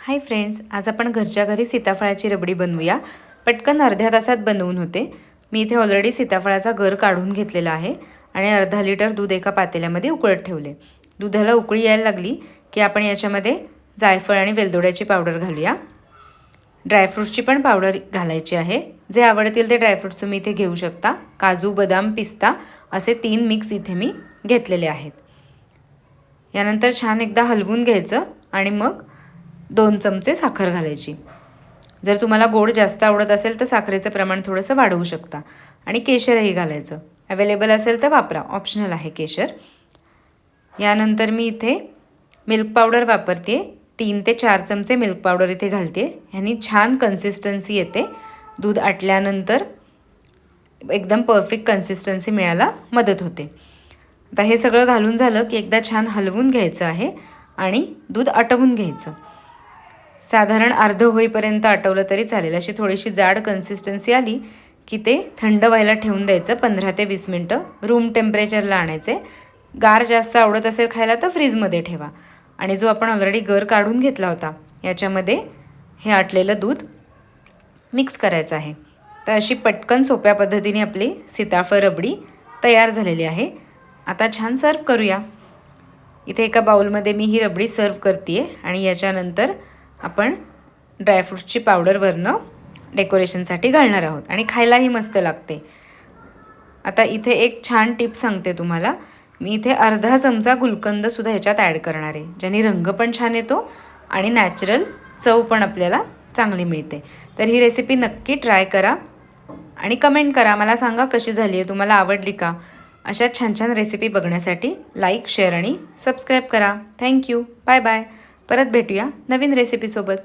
Hi friends, आज आपण घरच्या घरी सीताफळाची रबडी बनवूया। पटकन अर्ध्या तासात बनवून होते। मी इथे ऑलरेडी सीताफळाचा गर काढून घेतलेला आहे आणि अर्धा लिटर दूध एका पातेल्यामध्ये उकळत ठेवले। दुधाला उकळी यायला लागली की आपण याच्यामध्ये जायफळ आणि वेलदोड्याची पावडर घालूया। ड्रायफ्रूट्सची पण पावडर घालायची आहे। जे आवडतील ते ड्रायफ्रूट्स तुम्ही इथे घेऊ शकता। काजू, बदाम, पिस्ता असे 3 मिक्स इथे मी घेतलेले आहेत। यानंतर छान एकदा हलवून घ्यायचं आणि मग 2 चमचे साखर घालायची। जर तुम्हाला गोड जास्त आवडत असेल तर साखरेचं प्रमाण थोडंसं वाढवू शकता आणि केशरही घालायचं। अवेलेबल असेल तर वापरा, ऑप्शनल आहे केशर। यानंतर मी इथे मिल्क पावडर वापरते। 3 ते 4 चमचे मिल्क पावडर इथे घालते। ह्यानी छान कन्सिस्टन्सी येते। दूध आटल्यानंतर एकदम परफेक्ट कन्सिस्टन्सी मिळायला मदत होते। आता हे सगळं घालून झालं की एकदा छान हलवून घ्यायचं आहे आणि दूध आटवून घ्यायचं। साधारण अर्ध होईपर्यंत आटवलं तरी चालेल। अशी थोडीशी जाड कन्सिस्टन्सी आली की ते थंड व्हायला ठेवून द्यायचं। 15 ते 20 मिनिटं रूम टेम्परेचरला आणायचे। गार जास्त आवडत असेल खायला तर फ्रीजमध्ये ठेवा। आणि जो आपण ऑलरेडी गर काढून घेतला होता याच्यामध्ये हे आटलेलं दूध मिक्स करायचं आहे। तर अशी पटकन सोप्या पद्धतीने आपली सीताफळ रबडी तयार झालेली आहे। आता छान सर्व करूया। इथे एका बाउलमध्ये मी ही रबडी सर्व करते आणि याच्यानंतर आपण ड्रायफ्रूट्सची पावडर वरनं डेकोरेशनसाठी घालणार आहोत आणि खायलाही मस्त लागते। आता इथे एक छान टिप सांगते तुम्हाला। मी इथे अर्धा चमचा गुलकंदसुद्धा ह्याच्यात ॲड करणार आहे, ज्याने रंग पण छान येतो आणि नॅचरल चव पण आपल्याला चांगली मिळते। तर ही रेसिपी नक्की ट्राय करा आणि कमेंट करा, मला सांगा कशी झाली आहे, तुम्हाला आवडली का। अशा छान छान रेसिपी बघण्यासाठी लाईक, शेअर आणि सबस्क्राईब करा। Thank you, bye bye. परत भेटूया नवीन रेसिपीसोबत।